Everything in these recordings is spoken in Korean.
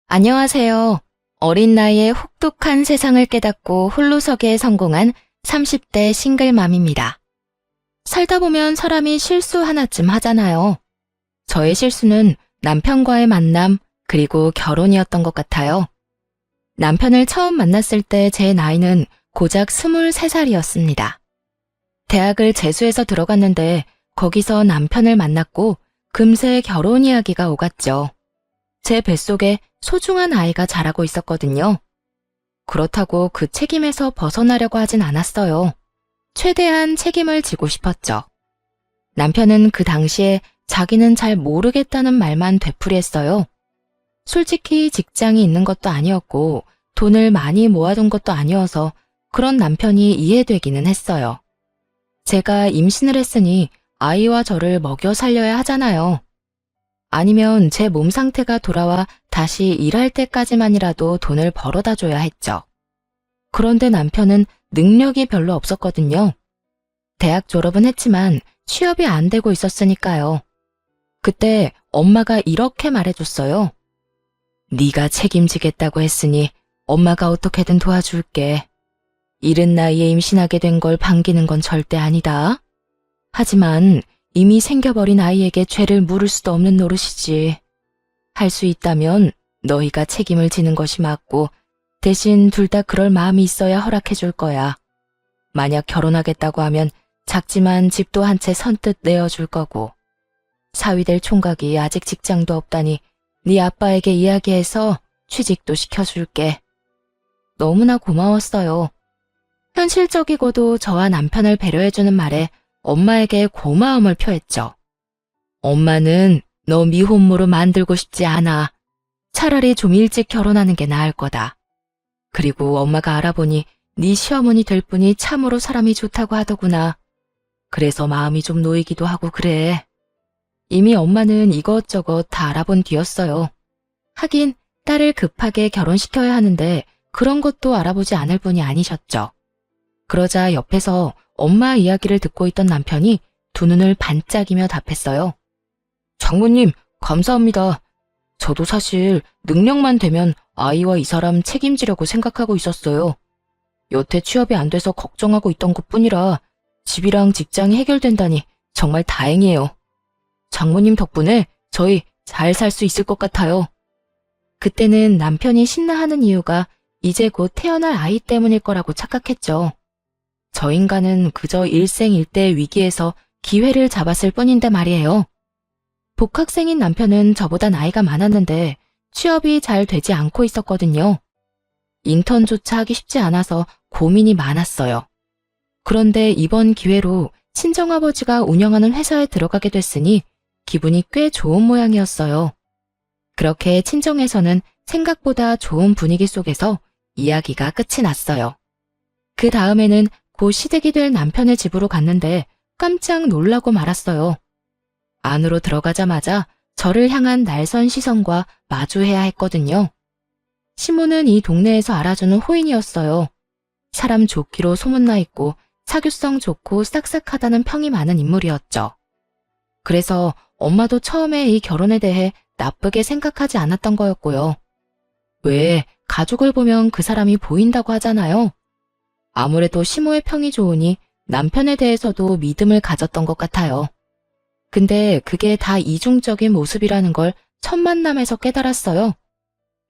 안녕하세요. 어린 나이에 혹독한 세상을 깨닫고 홀로서기에 성공한 30대 싱글맘입니다. 살다 보면 사람이 실수 하나쯤 하잖아요. 저의 실수는 남편과의 만남, 그리고 결혼이었던 것 같아요. 남편을 처음 만났을 때 제 나이는 고작 23살이었습니다. 대학을 재수해서 들어갔는데 거기서 남편을 만났고 금세 결혼 이야기가 오갔죠. 제 뱃속에 소중한 아이가 자라고 있었거든요. 그렇다고 그 책임에서 벗어나려고 하진 않았어요. 최대한 책임을 지고 싶었죠. 남편은 그 당시에 자기는 잘 모르겠다는 말만 되풀이했어요. 솔직히 직장이 있는 것도 아니었고 돈을 많이 모아둔 것도 아니어서 그런 남편이 이해되기는 했어요. 제가 임신을 했으니 아이와 저를 먹여 살려야 하잖아요. 아니면 제 몸 상태가 돌아와 다시 일할 때까지만이라도 돈을 벌어다 줘야 했죠. 그런데 남편은 능력이 별로 없었거든요. 대학 졸업은 했지만 취업이 안 되고 있었으니까요. 그때 엄마가 이렇게 말해줬어요. 네가 책임지겠다고 했으니 엄마가 어떻게든 도와줄게. 이른 나이에 임신하게 된 걸 반기는 건 절대 아니다. 하지만 이미 생겨버린 아이에게 죄를 물을 수도 없는 노릇이지. 할 수 있다면 너희가 책임을 지는 것이 맞고 대신 둘 다 그럴 마음이 있어야 허락해 줄 거야. 만약 결혼하겠다고 하면 작지만 집도 한 채 선뜻 내어줄 거고. 사위될 총각이 아직 직장도 없다니 네 아빠에게 이야기해서 취직도 시켜줄게. 너무나 고마웠어요. 현실적이고도 저와 남편을 배려해주는 말에 엄마에게 고마움을 표했죠. 엄마는 너 미혼모로 만들고 싶지 않아. 차라리 좀 일찍 결혼하는 게 나을 거다. 그리고 엄마가 알아보니 네 시어머니 될 분이 참으로 사람이 좋다고 하더구나. 그래서 마음이 좀 놓이기도 하고 그래. 이미 엄마는 이것저것 다 알아본 뒤였어요. 하긴 딸을 급하게 결혼시켜야 하는데 그런 것도 알아보지 않을 분이 아니셨죠. 그러자 옆에서 엄마 이야기를 듣고 있던 남편이 두 눈을 반짝이며 답했어요. 장모님, 감사합니다. 저도 사실 능력만 되면 아이와 이 사람 책임지려고 생각하고 있었어요. 여태 취업이 안 돼서 걱정하고 있던 것뿐이라 집이랑 직장이 해결된다니 정말 다행이에요. 장모님 덕분에 저희 잘 살 수 있을 것 같아요. 그때는 남편이 신나하는 이유가 이제 곧 태어날 아이 때문일 거라고 착각했죠. 저 인간은 그저 일생일대 위기에서 기회를 잡았을 뿐인데 말이에요. 복학생인 남편은 저보다 나이가 많았는데 취업이 잘 되지 않고 있었거든요. 인턴조차 하기 쉽지 않아서 고민이 많았어요. 그런데 이번 기회로 친정아버지가 운영하는 회사에 들어가게 됐으니 기분이 꽤 좋은 모양이었어요. 그렇게 친정에서는 생각보다 좋은 분위기 속에서 이야기가 끝이 났어요. 그 다음에는 곧 시댁이 될 남편의 집으로 갔는데 깜짝 놀라고 말았어요. 안으로 들어가자마자 저를 향한 날선 시선과 마주해야 했거든요. 시모는 이 동네에서 알아주는 호인이었어요. 사람 좋기로 소문나 있고 사교성 좋고 싹싹하다는 평이 많은 인물이었죠. 그래서 엄마도 처음에 이 결혼에 대해 나쁘게 생각하지 않았던 거였고요. 왜 가족을 보면 그 사람이 보인다고 하잖아요. 아무래도 시모의 평이 좋으니 남편에 대해서도 믿음을 가졌던 것 같아요. 근데 그게 다 이중적인 모습이라는 걸 첫 만남에서 깨달았어요.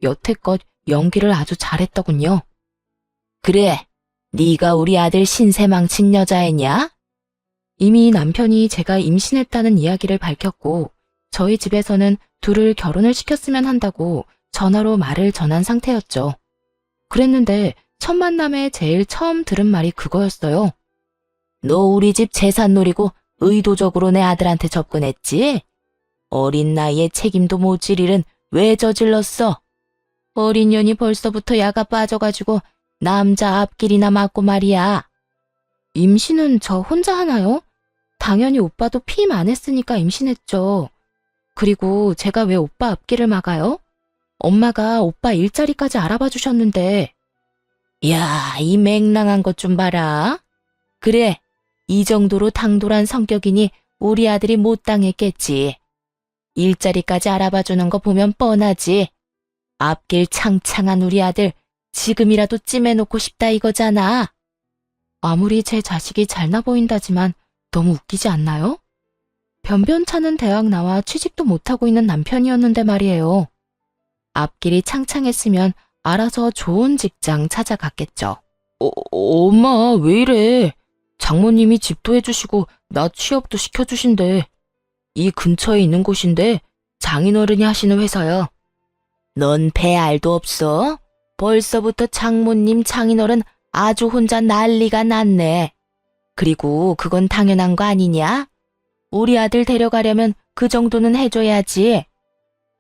여태껏 연기를 아주 잘했더군요. 그래, 네가 우리 아들 신세 망친 여자애냐? 이미 남편이 제가 임신했다는 이야기를 밝혔고 저희 집에서는 둘을 결혼을 시켰으면 한다고 전화로 말을 전한 상태였죠. 그랬는데 첫 만남에 제일 처음 들은 말이 그거였어요. 너 우리 집 재산 노리고 의도적으로 내 아들한테 접근했지? 어린 나이에 책임도 못 질 일은 왜 저질렀어? 어린 년이 벌써부터 야가 빠져가지고 남자 앞길이나 맞고 말이야. 임신은 저 혼자 하나요? 당연히 오빠도 피임 안 했으니까 임신했죠. 그리고 제가 왜 오빠 앞길을 막아요? 엄마가 오빠 일자리까지 알아봐 주셨는데. 야, 이 맹랑한 것 좀 봐라. 그래, 이 정도로 당돌한 성격이니 우리 아들이 못 당했겠지. 일자리까지 알아봐 주는 거 보면 뻔하지. 앞길 창창한 우리 아들 지금이라도 찜해놓고 싶다 이거잖아. 아무리 제 자식이 잘나 보인다지만 너무 웃기지 않나요? 변변찮은 대학 나와 취직도 못하고 있는 남편이었는데 말이에요. 앞길이 창창했으면 알아서 좋은 직장 찾아갔겠죠. 엄마, 왜 이래? 장모님이 집도 해주시고 나 취업도 시켜주신대. 이 근처에 있는 곳인데 장인어른이 하시는 회사야. 넌 배알도 없어? 벌써부터 장모님 장인어른 아주 혼자 난리가 났네. 그리고 그건 당연한 거 아니냐? 우리 아들 데려가려면 그 정도는 해줘야지.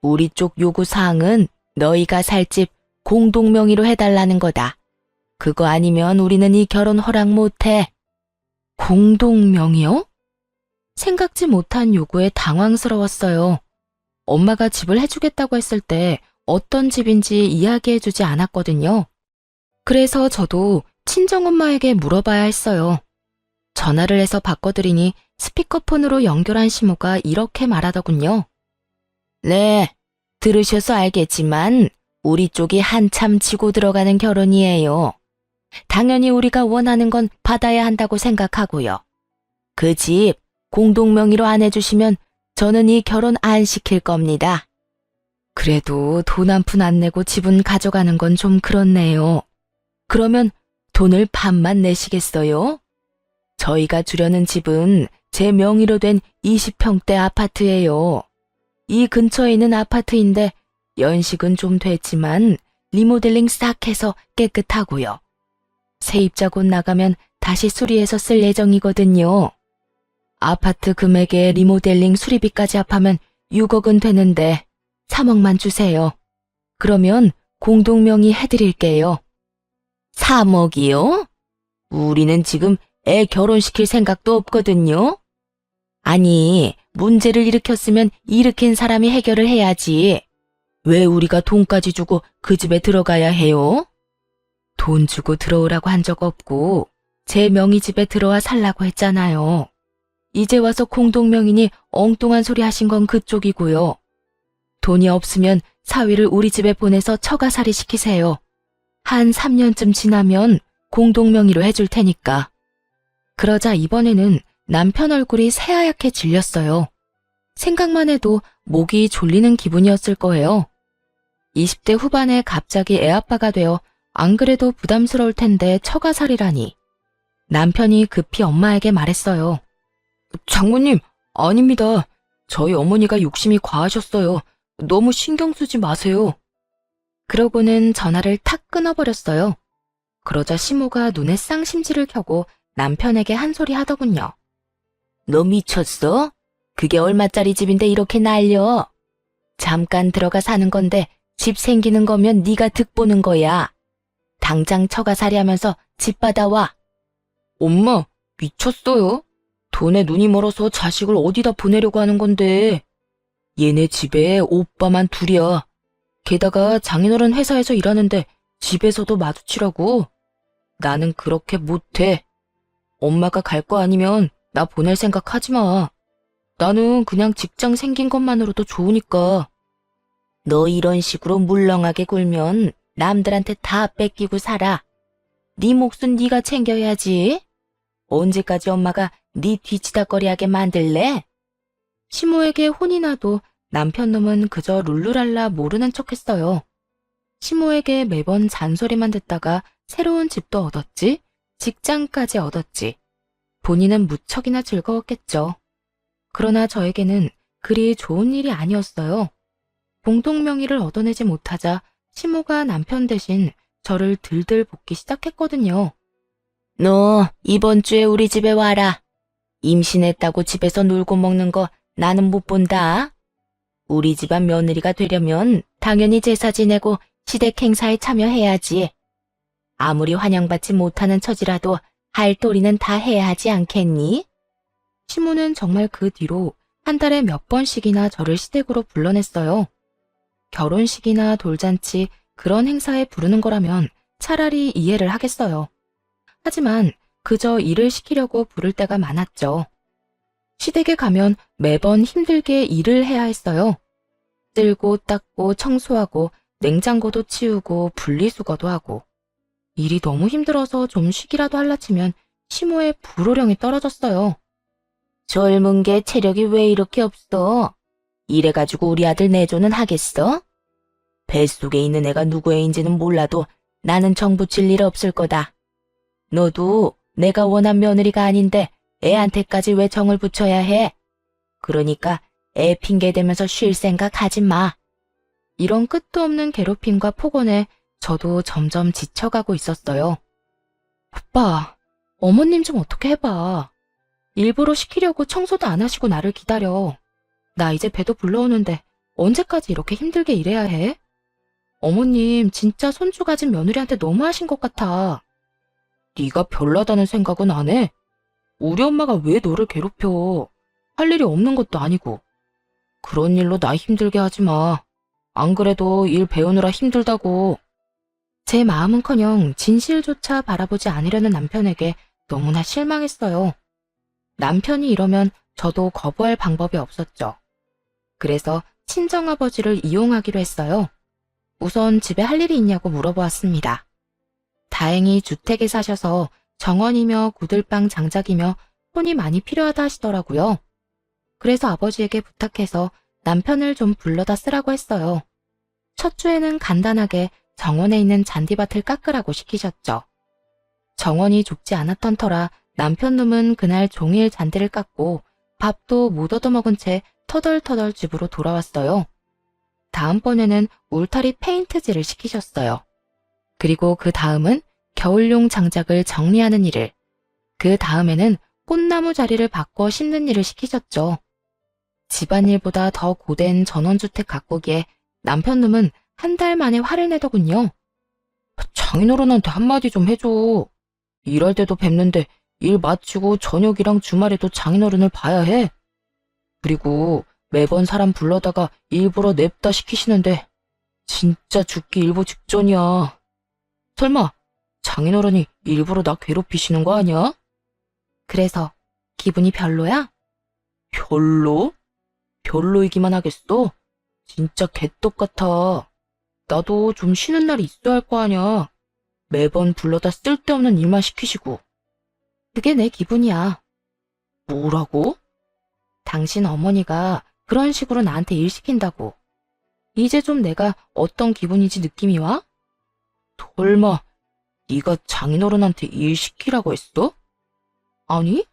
우리 쪽 요구사항은 너희가 살 집 공동명의로 해달라는 거다. 그거 아니면 우리는 이 결혼 허락 못해. 공동명의요? 생각지 못한 요구에 당황스러웠어요. 엄마가 집을 해주겠다고 했을 때 어떤 집인지 이야기해주지 않았거든요. 그래서 저도 친정엄마에게 물어봐야 했어요. 전화를 해서 바꿔드리니 스피커폰으로 연결한 시모가 이렇게 말하더군요. 네, 들으셔서 알겠지만 우리 쪽이 한참 치고 들어가는 결혼이에요. 당연히 우리가 원하는 건 받아야 한다고 생각하고요. 그 집 공동명의로 안 해주시면 저는 이 결혼 안 시킬 겁니다. 그래도 돈 한 푼 안 내고 집은 가져가는 건 좀 그렇네요. 그러면 돈을 반만 내시겠어요? 저희가 주려는 집은 제 명의로 된 20평대 아파트예요. 이 근처에 있는 아파트인데 연식은 좀 됐지만 리모델링 싹 해서 깨끗하고요. 세입자 곧 나가면 다시 수리해서 쓸 예정이거든요. 아파트 금액에 리모델링 수리비까지 합하면 6억은 되는데 3억만 주세요. 그러면 공동명의 해드릴게요. 3억이요? 우리는 지금 애 결혼시킬 생각도 없거든요. 아니, 문제를 일으켰으면 일으킨 사람이 해결을 해야지. 왜 우리가 돈까지 주고 그 집에 들어가야 해요? 돈 주고 들어오라고 한 적 없고 제 명의 집에 들어와 살라고 했잖아요. 이제 와서 공동명의니 엉뚱한 소리 하신 건 그쪽이고요. 돈이 없으면 사위를 우리 집에 보내서 처가살이 시키세요. 한 3년쯤 지나면 공동명의로 해줄 테니까. 그러자 이번에는 남편 얼굴이 새하얗게 질렸어요. 생각만 해도 목이 졸리는 기분이었을 거예요. 20대 후반에 갑자기 애아빠가 되어 안 그래도 부담스러울 텐데 처가살이라니. 남편이 급히 엄마에게 말했어요. 장모님, 아닙니다. 저희 어머니가 욕심이 과하셨어요. 너무 신경 쓰지 마세요. 그러고는 전화를 탁 끊어버렸어요. 그러자 시모가 눈에 쌍심지를 켜고 남편에게 한 소리 하더군요. 너 미쳤어? 그게 얼마짜리 집인데 이렇게 날려? 잠깐 들어가 사는 건데 집 생기는 거면 네가 득보는 거야. 당장 처가살이 하면서 집 받아와. 엄마, 미쳤어요? 돈에 눈이 멀어서 자식을 어디다 보내려고 하는 건데. 얘네 집에 오빠만 둘이야. 게다가 장인어른 회사에서 일하는데 집에서도 마주치라고. 나는 그렇게 못해. 엄마가 갈 거 아니면 나 보낼 생각 하지 마. 나는 그냥 직장 생긴 것만으로도 좋으니까. 너 이런 식으로 물렁하게 굴면 남들한테 다 뺏기고 살아. 네 몫은 네가 챙겨야지. 언제까지 엄마가 네 뒤치다꺼리하게 만들래? 시모에게 혼이 나도 남편 놈은 그저 룰루랄라 모르는 척했어요. 시모에게 매번 잔소리만 듣다가 새로운 집도 얻었지, 직장까지 얻었지. 본인은 무척이나 즐거웠겠죠. 그러나 저에게는 그리 좋은 일이 아니었어요. 공동명의를 얻어내지 못하자 시모가 남편 대신 저를 들들 볶기 시작했거든요. 너 이번 주에 우리 집에 와라. 임신했다고 집에서 놀고 먹는 거 나는 못 본다. 우리 집안 며느리가 되려면 당연히 제사 지내고 시댁 행사에 참여해야지. 아무리 환영받지 못하는 처지라도 할 도리는 다 해야 하지 않겠니? 시모는 정말 그 뒤로 한 달에 몇 번씩이나 저를 시댁으로 불러냈어요. 결혼식이나 돌잔치 그런 행사에 부르는 거라면 차라리 이해를 하겠어요. 하지만 그저 일을 시키려고 부를 때가 많았죠. 시댁에 가면 매번 힘들게 일을 해야 했어요. 쓸고 닦고 청소하고 냉장고도 치우고 분리수거도 하고. 일이 너무 힘들어서 좀 쉬기라도 할라 치면 시모의 불호령이 떨어졌어요. 젊은 게 체력이 왜 이렇게 없어? 이래가지고 우리 아들 내조는 하겠어? 뱃속에 있는 애가 누구 애인지는 몰라도 나는 정 붙일 일 없을 거다. 너도 내가 원한 며느리가 아닌데 애한테까지 왜 정을 붙여야 해? 그러니까 애 핑계 대면서 쉴 생각 하지 마. 이런 끝도 없는 괴롭힘과 폭언에 저도 점점 지쳐가고 있었어요. 오빠, 어머님 좀 어떻게 해봐. 일부러 시키려고 청소도 안 하시고 나를 기다려. 나 이제 배도 불러오는데 언제까지 이렇게 힘들게 일해야 해? 어머님 진짜 손주 가진 며느리한테 너무하신 것 같아. 네가 별나다는 생각은 안 해? 우리 엄마가 왜 너를 괴롭혀? 할 일이 없는 것도 아니고. 그런 일로 나 힘들게 하지 마. 안 그래도 일 배우느라 힘들다고. 제 마음은커녕 진실조차 바라보지 않으려는 남편에게 너무나 실망했어요. 남편이 이러면 저도 거부할 방법이 없었죠. 그래서 친정아버지를 이용하기로 했어요. 우선 집에 할 일이 있냐고 물어보았습니다. 다행히 주택에 사셔서 정원이며 구들방 장작이며 손이 많이 필요하다 하시더라고요. 그래서 아버지에게 부탁해서 남편을 좀 불러다 쓰라고 했어요. 첫 주에는 간단하게 정원에 있는 잔디밭을 깎으라고 시키셨죠. 정원이 좁지 않았던 터라 남편 놈은 그날 종일 잔디를 깎고 밥도 못 얻어먹은 채 터덜터덜 집으로 돌아왔어요. 다음번에는 울타리 페인트질을 시키셨어요. 그리고 그 다음은 겨울용 장작을 정리하는 일을, 그 다음에는 꽃나무 자리를 바꿔 심는 일을 시키셨죠. 집안일보다 더 고된 전원주택 가꾸기에 남편 놈은 한 달 만에 화를 내더군요. 장인어른한테 한마디 좀 해줘. 일할 때도 뵙는데 일 마치고 저녁이랑 주말에도 장인어른을 봐야 해. 그리고 매번 사람 불러다가 일부러 냅다 시키시는데 진짜 죽기 일보 직전이야. 설마 장인어른이 일부러 나 괴롭히시는 거 아니야? 그래서 기분이 별로야? 별로? 별로이기만 하겠어? 진짜 개떡 같아. 나도 좀 쉬는 날이 있어야 할 거 아니야. 매번 불러다 쓸데없는 일만 시키시고. 그게 내 기분이야. 뭐라고? 당신 어머니가 그런 식으로 나한테 일 시킨다고. 이제 좀 내가 어떤 기분인지 느낌이 와? 설마 네가 장인어른한테 일 시키라고 했어? 아니,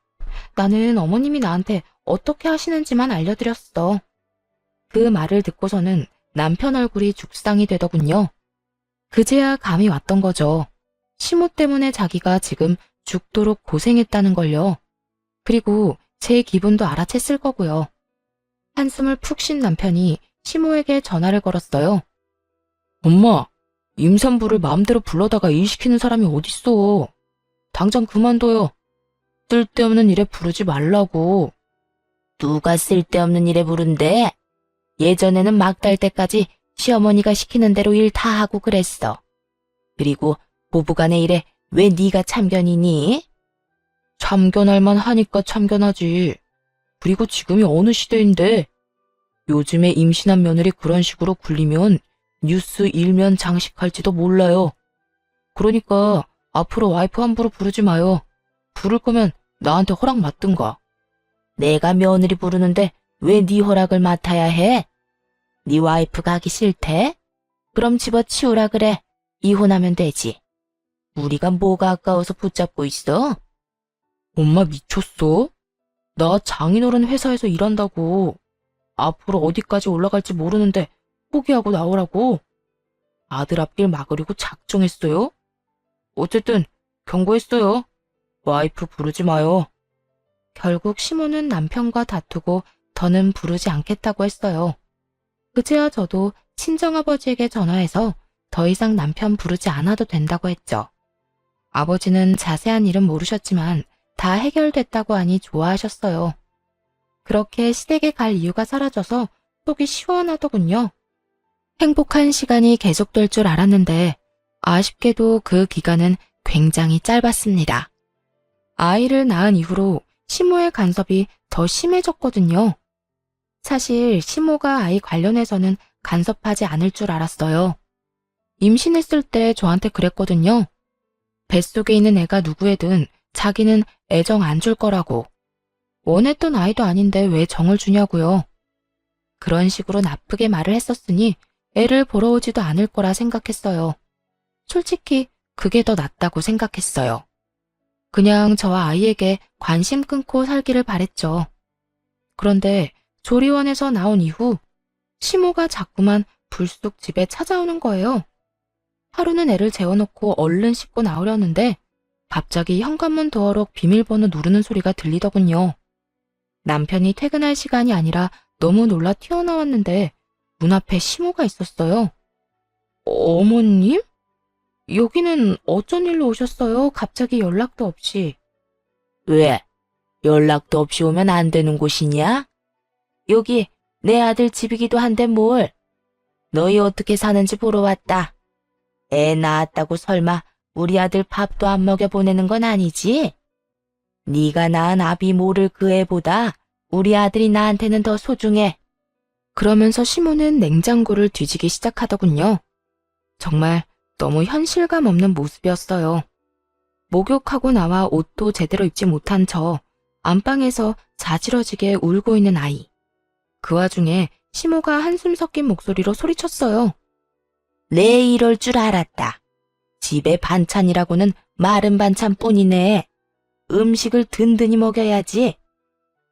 나는 어머님이 나한테 어떻게 하시는지만 알려드렸어. 그 말을 듣고서는 남편 얼굴이 죽상이 되더군요. 그제야 감이 왔던 거죠. 시모 때문에 자기가 지금 죽도록 고생했다는 걸요. 그리고 제 기분도 알아챘을 거고요. 한숨을 푹 쉰 남편이 시모에게 전화를 걸었어요. 엄마, 임산부를 마음대로 불러다가 일 시키는 사람이 어딨어. 당장 그만둬요. 쓸데없는 일에 부르지 말라고. 누가 쓸데없는 일에 부른대? 예전에는 막 달 때까지 시어머니가 시키는 대로 일 다 하고 그랬어. 그리고 부부간의 일에 왜 네가 참견이니? 참견할 만 하니까 참견하지. 그리고 지금이 어느 시대인데. 요즘에 임신한 며느리 그런 식으로 굴리면 뉴스 일면 장식할지도 몰라요. 그러니까 앞으로 와이프 함부로 부르지 마요. 부를 거면 나한테 허락 맡든가. 내가 며느리 부르는데 왜 네 허락을 맡아야 해? 네 와이프가 하기 싫대? 그럼 집어치우라 그래. 이혼하면 되지. 우리가 뭐가 아까워서 붙잡고 있어? 엄마 미쳤어? 나 장인어른 회사에서 일한다고. 앞으로 어디까지 올라갈지 모르는데 포기하고 나오라고. 아들 앞길 막으려고 작정했어요? 어쨌든 경고했어요. 와이프 부르지 마요. 결국 시모는 남편과 다투고 더는 부르지 않겠다고 했어요. 그제야 저도 친정아버지에게 전화해서 더 이상 남편 부르지 않아도 된다고 했죠. 아버지는 자세한 일은 모르셨지만 다 해결됐다고 하니 좋아하셨어요. 그렇게 시댁에 갈 이유가 사라져서 속이 시원하더군요. 행복한 시간이 계속될 줄 알았는데 아쉽게도 그 기간은 굉장히 짧았습니다. 아이를 낳은 이후로 시모의 간섭이 더 심해졌거든요. 사실 시모가 아이 관련해서는 간섭하지 않을 줄 알았어요. 임신했을 때 저한테 그랬거든요. 뱃속에 있는 애가 누구애든 자기는 애정 안 줄 거라고. 원했던 아이도 아닌데 왜 정을 주냐고요. 그런 식으로 나쁘게 말을 했었으니 애를 보러 오지도 않을 거라 생각했어요. 솔직히 그게 더 낫다고 생각했어요. 그냥 저와 아이에게 관심 끊고 살기를 바랬죠. 그런데 조리원에서 나온 이후 시모가 자꾸만 불쑥 집에 찾아오는 거예요. 하루는 애를 재워놓고 얼른 씻고 나오려는데 갑자기 현관문 도어록 비밀번호 누르는 소리가 들리더군요. 남편이 퇴근할 시간이 아니라 너무 놀라 튀어나왔는데 문 앞에 시모가 있었어요. 어머님? 여기는 어쩐 일로 오셨어요? 갑자기 연락도 없이. 왜? 연락도 없이 오면 안 되는 곳이냐? 여기 내 아들 집이기도 한데 뭘? 너희 어떻게 사는지 보러 왔다. 애 낳았다고 설마 우리 아들 밥도 안 먹여 보내는 건 아니지? 네가 낳은 아비 모를 그 애보다 우리 아들이 나한테는 더 소중해. 그러면서 시모는 냉장고를 뒤지기 시작하더군요. 정말 너무 현실감 없는 모습이었어요. 목욕하고 나와 옷도 제대로 입지 못한 저, 안방에서 자지러지게 울고 있는 아이. 그 와중에 시모가 한숨 섞인 목소리로 소리쳤어요. 내 이럴 줄 알았다. 집에 반찬이라고는 마른 반찬뿐이네. 음식을 든든히 먹여야지.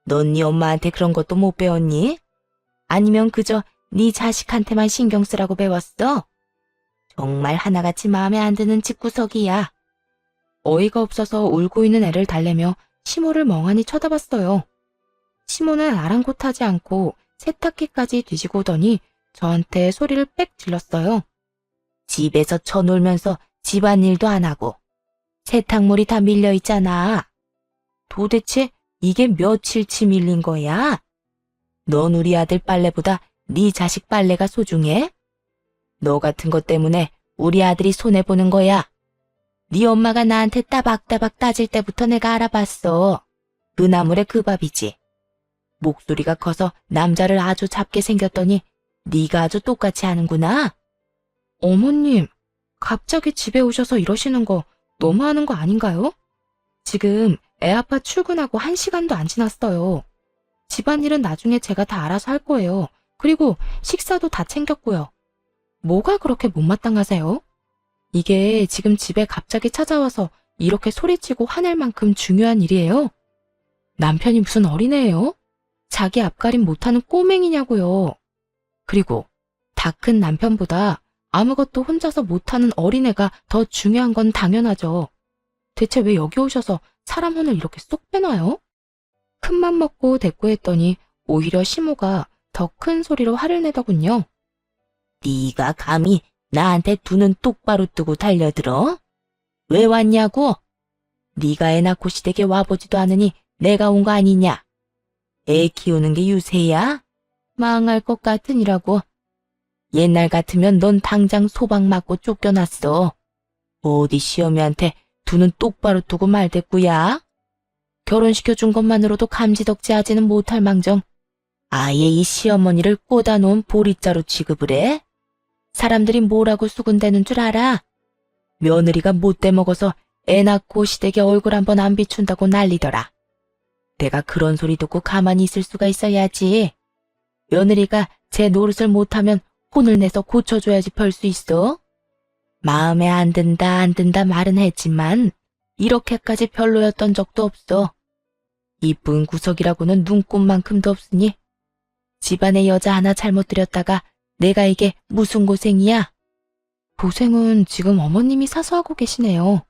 넌 네 엄마한테 그런 것도 못 배웠니? 아니면 그저 네 자식한테만 신경 쓰라고 배웠어? 정말 하나같이 마음에 안 드는 집구석이야. 어이가 없어서 울고 있는 애를 달래며 시모를 멍하니 쳐다봤어요. 시모는 아랑곳하지 않고 세탁기까지 뒤지고 오더니 저한테 소리를 빽 질렀어요. 집에서 쳐놀면서 집안일도 안 하고 세탁물이 다 밀려 있잖아. 도대체 이게 며칠치 밀린 거야? 넌 우리 아들 빨래보다 네 자식 빨래가 소중해? 너 같은 것 때문에 우리 아들이 손해보는 거야. 네 엄마가 나한테 따박따박 따질 때부터 내가 알아봤어. 그 나물의 그 밥이지. 목소리가 커서 남자를 아주 잡게 생겼더니 네가 아주 똑같이 하는구나. 어머님, 갑자기 집에 오셔서 이러시는 거 너무하는 거 아닌가요? 지금 애 아빠 출근하고 1시간도 안 지났어요. 집안일은 나중에 제가 다 알아서 할 거예요. 그리고 식사도 다 챙겼고요. 뭐가 그렇게 못마땅하세요? 이게 지금 집에 갑자기 찾아와서 이렇게 소리치고 화낼 만큼 중요한 일이에요? 남편이 무슨 어린애예요? 자기 앞가림 못하는 꼬맹이냐고요. 그리고 다 큰 남편보다 아무것도 혼자서 못하는 어린애가 더 중요한 건 당연하죠. 대체 왜 여기 오셔서 사람 혼을 이렇게 쏙 빼놔요? 큰맘 먹고 대꾸했더니 오히려 시모가 더 큰 소리로 화를 내더군요. 네가 감히 나한테 두 눈 똑바로 뜨고 달려들어? 왜 왔냐고? 네가 애 낳고 시댁에 와보지도 않으니 내가 온 거 아니냐? 애 키우는 게 유세야? 망할 것 같으니라고. 옛날 같으면 넌 당장 소방 맞고 쫓겨났어. 어디 시어미한테 두 눈 똑바로 뜨고 말댔구야? 결혼시켜준 것만으로도 감지덕지하지는 못할 망정 아예 이 시어머니를 꽂아놓은 보리자루 취급을 해? 사람들이 뭐라고 수군대는 줄 알아? 며느리가 못돼 먹어서 애 낳고 시댁에 얼굴 한번 안 비춘다고 난리더라. 내가 그런 소리 듣고 가만히 있을 수가 있어야지. 며느리가 제 노릇을 못하면 혼을 내서 고쳐줘야지 별 수 있어. 마음에 안 든다 말은 했지만 이렇게까지 별로였던 적도 없어. 이쁜 구석이라고는 눈꼽만큼도 없으니 집안에 여자 하나 잘못 들였다가 내가 이게 무슨 고생이야? 고생은 지금 어머님이 사소하고 계시네요.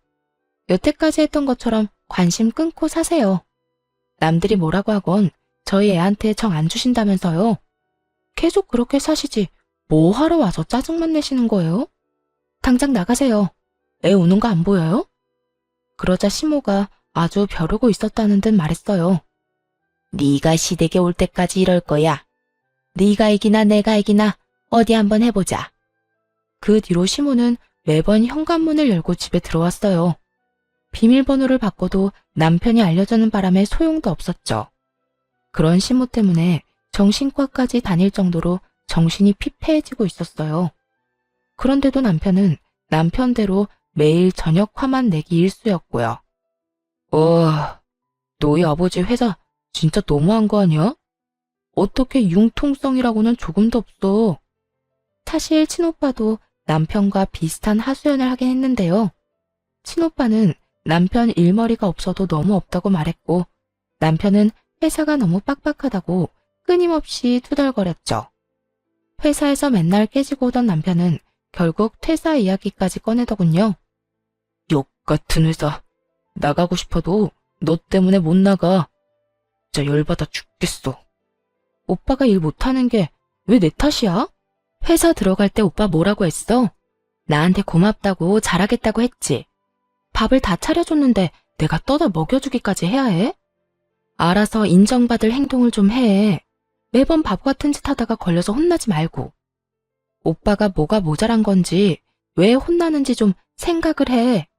여태까지 했던 것처럼 관심 끊고 사세요. 남들이 뭐라고 하건 저희 애한테 정 안 주신다면서요. 계속 그렇게 사시지 뭐 하러 와서 짜증만 내시는 거예요? 당장 나가세요. 애 우는 거 안 보여요? 그러자 시모가 아주 벼르고 있었다는 듯 말했어요. 네가 시댁에 올 때까지 이럴 거야. 네가 이기나 내가 이기나 어디 한번 해보자. 그 뒤로 시모는 매번 현관문을 열고 집에 들어왔어요. 비밀번호를 바꿔도 남편이 알려주는 바람에 소용도 없었죠. 그런 시모 때문에 정신과까지 다닐 정도로 정신이 피폐해지고 있었어요. 그런데도 남편은 남편대로 매일 저녁 화만 내기 일쑤였고요. 너희 아버지 회사 진짜 너무한 거 아니야? 어떻게 융통성이라고는 조금도 없어. 사실 친오빠도 남편과 비슷한 하소연을 하긴 했는데요. 친오빠는 남편 일머리가 없어도 너무 없다고 말했고, 남편은 회사가 너무 빡빡하다고 끊임없이 투덜거렸죠. 회사에서 맨날 깨지고 오던 남편은 결국 퇴사 이야기까지 꺼내더군요. 욕 같은 회사. 나가고 싶어도 너 때문에 못 나가. 진짜 열받아 죽겠어. 오빠가 일 못하는 게 왜 내 탓이야? 회사 들어갈 때 오빠 뭐라고 했어? 나한테 고맙다고 잘하겠다고 했지. 밥을 다 차려줬는데 내가 떠다 먹여주기까지 해야 해? 알아서 인정받을 행동을 좀 해. 매번 바보 같은 짓 하다가 걸려서 혼나지 말고. 오빠가 뭐가 모자란 건지, 왜 혼나는지 좀 생각을 해.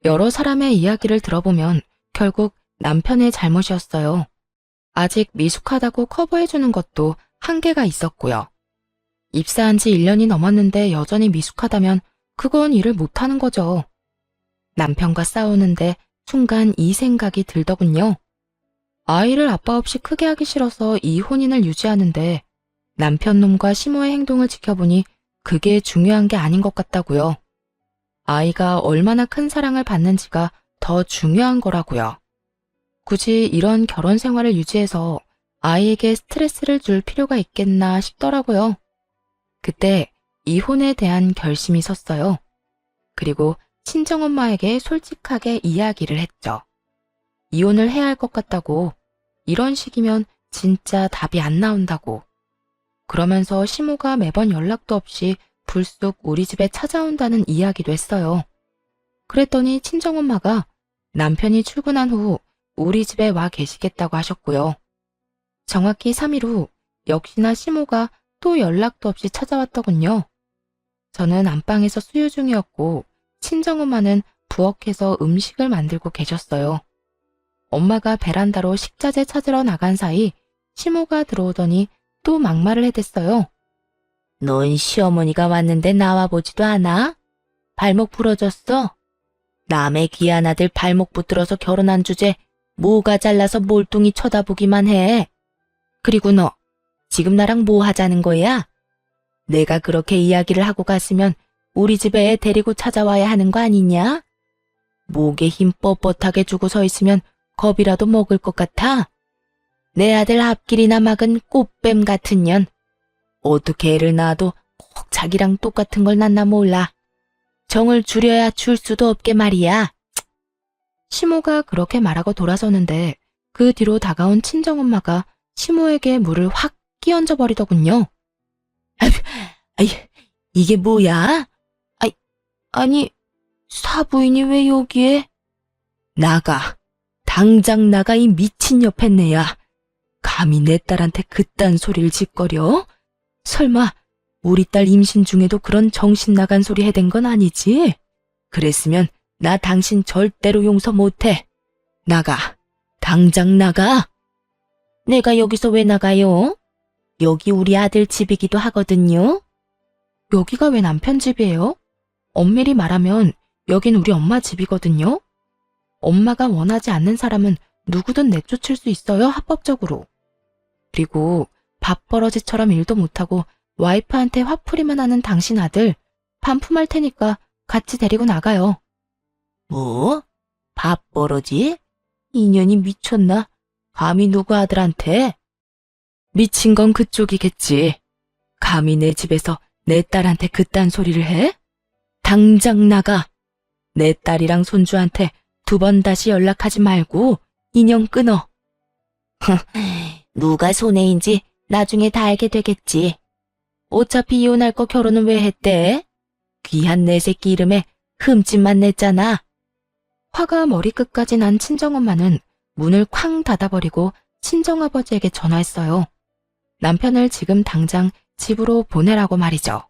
여러 사람의 이야기를 들어보면 결국 남편의 잘못이었어요. 아직 미숙하다고 커버해주는 것도 한계가 있었고요. 입사한 지 1년이 넘었는데 여전히 미숙하다면 그건 일을 못하는 거죠. 남편과 싸우는데 순간 이 생각이 들더군요. 아이를 아빠 없이 크게 하기 싫어서 이 혼인을 유지하는데 남편 놈과 시모의 행동을 지켜보니 그게 중요한 게 아닌 것 같다고요. 아이가 얼마나 큰 사랑을 받는지가 더 중요한 거라고요. 굳이 이런 결혼 생활을 유지해서 아이에게 스트레스를 줄 필요가 있겠나 싶더라고요. 그때 이혼에 대한 결심이 섰어요. 그리고 친정엄마에게 솔직하게 이야기를 했죠. 이혼을 해야 할 것 같다고, 이런 식이면 진짜 답이 안 나온다고. 그러면서 시모가 매번 연락도 없이 불쑥 우리 집에 찾아온다는 이야기도 했어요. 그랬더니 친정엄마가 남편이 출근한 후 우리 집에 와 계시겠다고 하셨고요. 정확히 3일 후 역시나 시모가 또 연락도 없이 찾아왔더군요. 저는 안방에서 수유 중이었고 친정엄마는 부엌에서 음식을 만들고 계셨어요. 엄마가 베란다로 식자재 찾으러 나간 사이 시모가 들어오더니 또 막말을 해댔어요. 넌 시어머니가 왔는데 나와보지도 않아? 발목 부러졌어? 남의 귀한 아들 발목 붙들어서 결혼한 주제 뭐가 잘라서 몰뚱이 쳐다보기만 해. 그리고 너 지금 나랑 뭐 하자는 거야? 내가 그렇게 이야기를 하고 갔으면 우리 집에 데리고 찾아와야 하는 거 아니냐? 목에 힘 뻣뻣하게 주고 서 있으면 겁이라도 먹을 것 같아? 내 아들 앞길이나 막은 꽃뱀 같은 년. 어떻게 애를 낳아도 꼭 자기랑 똑같은 걸 낳나 몰라. 정을 줄여야 줄 수도 없게 말이야. 시모가 그렇게 말하고 돌아서는데 그 뒤로 다가온 친정엄마가 시모에게 물을 확 끼얹어 버리더군요. 아이, 이게 뭐야? 아니, 사부인이 왜 여기에? 나가. 당장 나가, 이 미친 여편네야. 감히 내 딸한테 그딴 소리를 짓거려? 설마 우리 딸 임신 중에도 그런 정신 나간 소리 해댄 건 아니지? 그랬으면 나 당신 절대로 용서 못해. 나가. 당장 나가. 내가 여기서 왜 나가요? 여기 우리 아들 집이기도 하거든요. 여기가 왜 남편 집이에요? 엄밀히 말하면 여긴 우리 엄마 집이거든요. 엄마가 원하지 않는 사람은 누구든 내쫓을 수 있어요, 합법적으로. 그리고 밥버러지처럼 일도 못하고 와이프한테 화풀이만 하는 당신 아들 반품할 테니까 같이 데리고 나가요. 뭐? 밥버러지? 인연이 미쳤나? 감히 누구 아들한테? 미친 건 그쪽이겠지. 감히 내 집에서 내 딸한테 그딴 소리를 해? 당장 나가. 내 딸이랑 손주한테 2번 다시 연락하지 말고 인연 끊어. 누가 손해인지 나중에 다 알게 되겠지. 어차피 이혼할 거 결혼은 왜 했대? 귀한 내 새끼 이름에 흠집만 냈잖아. 화가 머리끝까지 난 친정엄마는 문을 쾅 닫아버리고 친정아버지에게 전화했어요. 남편을 지금 당장 집으로 보내라고 말이죠.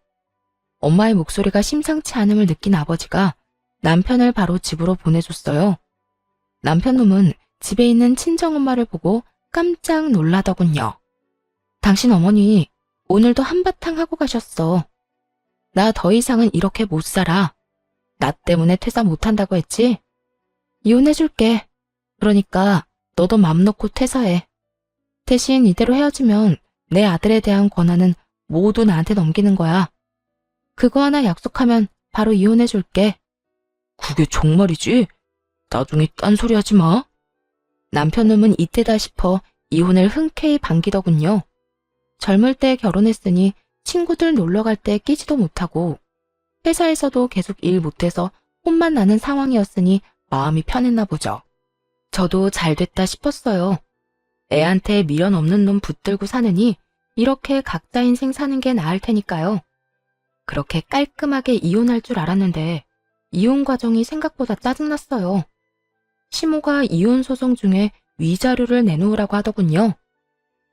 엄마의 목소리가 심상치 않음을 느낀 아버지가 남편을 바로 집으로 보내줬어요. 남편 놈은 집에 있는 친정엄마를 보고 깜짝 놀라더군요. 당신 어머니 오늘도 한바탕 하고 가셨어. 나 더 이상은 이렇게 못 살아. 나 때문에 퇴사 못한다고 했지? 이혼해줄게. 그러니까 너도 맘 놓고 퇴사해. 대신 이대로 헤어지면 내 아들에 대한 권한은 모두 나한테 넘기는 거야. 그거 하나 약속하면 바로 이혼해줄게. 그게 정말이지? 나중에 딴소리 하지 마. 남편 놈은 이때다 싶어 이혼을 흔쾌히 반기더군요. 젊을 때 결혼했으니 친구들 놀러 갈 때 끼지도 못하고 회사에서도 계속 일 못해서 혼만 나는 상황이었으니 마음이 편했나 보죠. 저도 잘 됐다 싶었어요. 애한테 미련 없는 놈 붙들고 사느니 이렇게 각자 인생 사는 게 나을 테니까요. 그렇게 깔끔하게 이혼할 줄 알았는데 이혼 과정이 생각보다 짜증났어요. 시모가 이혼 소송 중에 위자료를 내놓으라고 하더군요.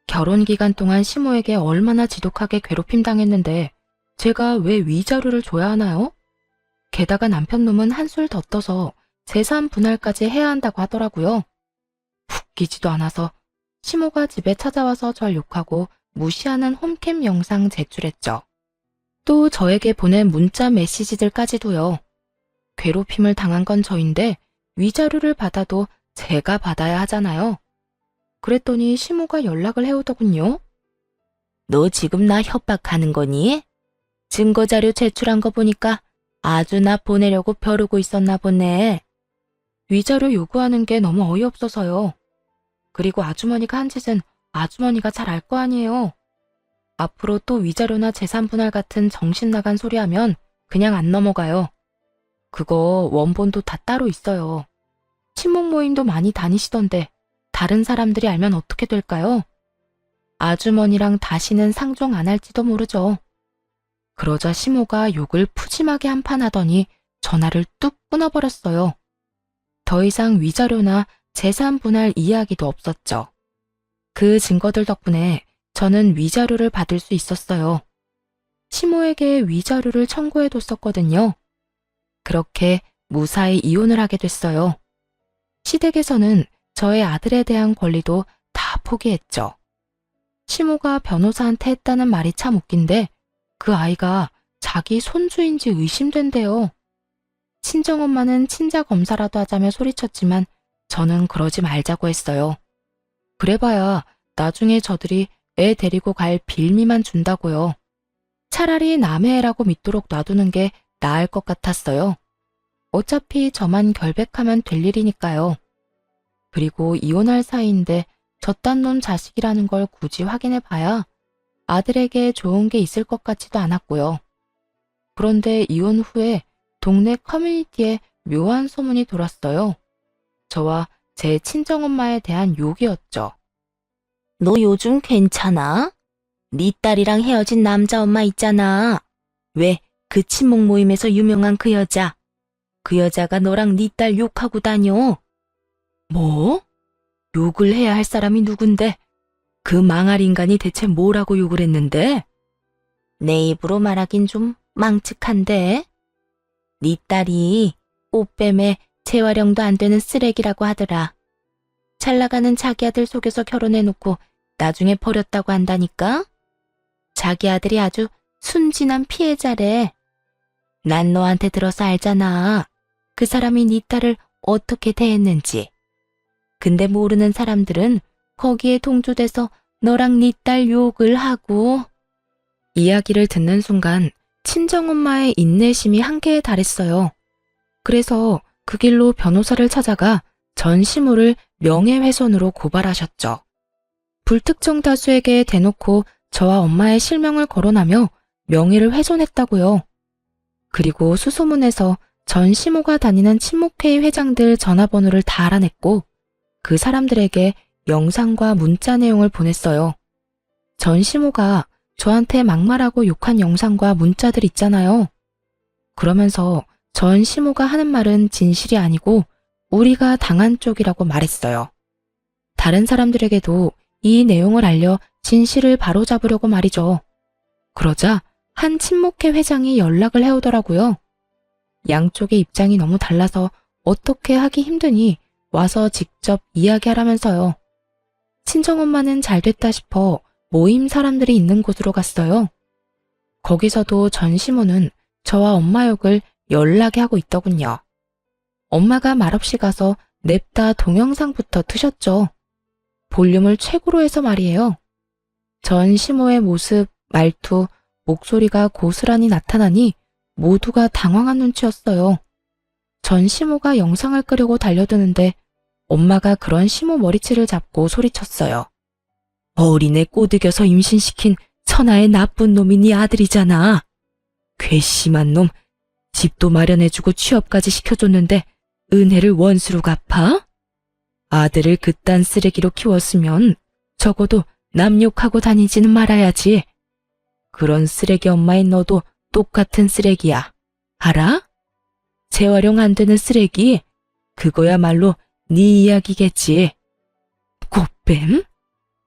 결혼 기간 동안 시모에게 얼마나 지독하게 괴롭힘 당했는데 제가 왜 위자료를 줘야 하나요? 게다가 남편 놈은 한술 더 떠서 재산 분할까지 해야 한다고 하더라고요. 웃기지도 않아서 시모가 집에 찾아와서 절 욕하고 무시하는 홈캠 영상 제출했죠. 또 저에게 보낸 문자 메시지들까지도요. 괴롭힘을 당한 건 저인데 위자료를 받아도 제가 받아야 하잖아요. 그랬더니 시모가 연락을 해오더군요. 너 지금 나 협박하는 거니? 증거자료 제출한 거 보니까 아주 나 보내려고 벼르고 있었나 보네. 위자료 요구하는 게 너무 어이없어서요. 그리고 아주머니가 한 짓은 아주머니가 잘 알 거 아니에요. 앞으로 또 위자료나 재산 분할 같은 정신 나간 소리 하면 그냥 안 넘어가요. 그거 원본도 다 따로 있어요. 친목 모임도 많이 다니시던데 다른 사람들이 알면 어떻게 될까요? 아주머니랑 다시는 상종 안 할지도 모르죠. 그러자 시모가 욕을 푸짐하게 한판 하더니 전화를 뚝 끊어버렸어요. 더 이상 위자료나 재산 분할 이야기도 없었죠. 그 증거들 덕분에 저는 위자료를 받을 수 있었어요. 시모에게 위자료를 청구해뒀었거든요. 그렇게 무사히 이혼을 하게 됐어요. 시댁에서는 저의 아들에 대한 권리도 다 포기했죠. 시모가 변호사한테 했다는 말이 참 웃긴데 그 아이가 자기 손주인지 의심된대요. 친정엄마는 친자검사라도 하자며 소리쳤지만 저는 그러지 말자고 했어요. 그래봐야 나중에 저들이 애 데리고 갈 빌미만 준다고요. 차라리 남의 애라고 믿도록 놔두는 게 나을 것 같았어요. 어차피 저만 결백하면 될 일이니까요. 그리고 이혼할 사이인데 저딴 놈 자식이라는 걸 굳이 확인해 봐야 아들에게 좋은 게 있을 것 같지도 않았고요. 그런데 이혼 후에 동네 커뮤니티에 묘한 소문이 돌았어요. 저와 제 친정엄마에 대한 욕이었죠. 너 요즘 괜찮아? 네 딸이랑 헤어진 남자 엄마 있잖아. 왜 그 친목 모임에서 유명한 그 여자. 그 여자가 너랑 네 딸 욕하고 다녀. 뭐? 욕을 해야 할 사람이 누군데? 그 망할 인간이 대체 뭐라고 욕을 했는데? 내 입으로 말하긴 좀 망측한데. 네 딸이 꽃뱀에 재활용도 안 되는 쓰레기라고 하더라. 잘 나가는 자기 아들 속여서 결혼해놓고 나중에 버렸다고 한다니까? 자기 아들이 아주 순진한 피해자래. 난 너한테 들어서 알잖아. 그 사람이 네 딸을 어떻게 대했는지. 근데 모르는 사람들은 거기에 동조돼서 너랑 네 딸 욕을 하고. 이야기를 듣는 순간 친정엄마의 인내심이 한계에 달했어요. 그래서 그 길로 변호사를 찾아가 전 시모를 명예훼손으로 고발하셨죠. 불특정 다수에게 대놓고 저와 엄마의 실명을 거론하며 명예를 훼손했다고요. 그리고 수소문에서 전 시모가 다니는 친목회의 회장들 전화번호를 다 알아냈고 그 사람들에게 영상과 문자 내용을 보냈어요. 전 시모가 저한테 막말하고 욕한 영상과 문자들 있잖아요. 그러면서 전 시모가 하는 말은 진실이 아니고 우리가 당한 쪽이라고 말했어요. 다른 사람들에게도 이 내용을 알려 진실을 바로잡으려고 말이죠. 그러자 한 친목회 회장이 연락을 해오더라고요. 양쪽의 입장이 너무 달라서 어떻게 하기 힘드니 와서 직접 이야기하라면서요. 친정엄마는 잘 됐다 싶어 모임 사람들이 있는 곳으로 갔어요. 거기서도 전 시모는 저와 엄마 욕을 열나게 하고 있더군요. 엄마가 말없이 가서 냅다 동영상부터 트셨죠. 볼륨을 최고로 해서 말이에요. 전 시모의 모습, 말투, 목소리가 고스란히 나타나니 모두가 당황한 눈치였어요. 전 시모가 영상을 끄려고 달려드는데 엄마가 그런 시모 머리채를 잡고 소리쳤어요. 어린애 꼬드겨서 임신시킨 천하의 나쁜 놈이 네 아들이잖아. 괘씸한 놈. 집도 마련해주고 취업까지 시켜줬는데 은혜를 원수로 갚아? 아들을 그딴 쓰레기로 키웠으면 적어도 남 욕하고 다니지는 말아야지. 그런 쓰레기 엄마인 너도 똑같은 쓰레기야. 알아? 재활용 안 되는 쓰레기? 그거야말로 네 이야기겠지. 꽃뱀?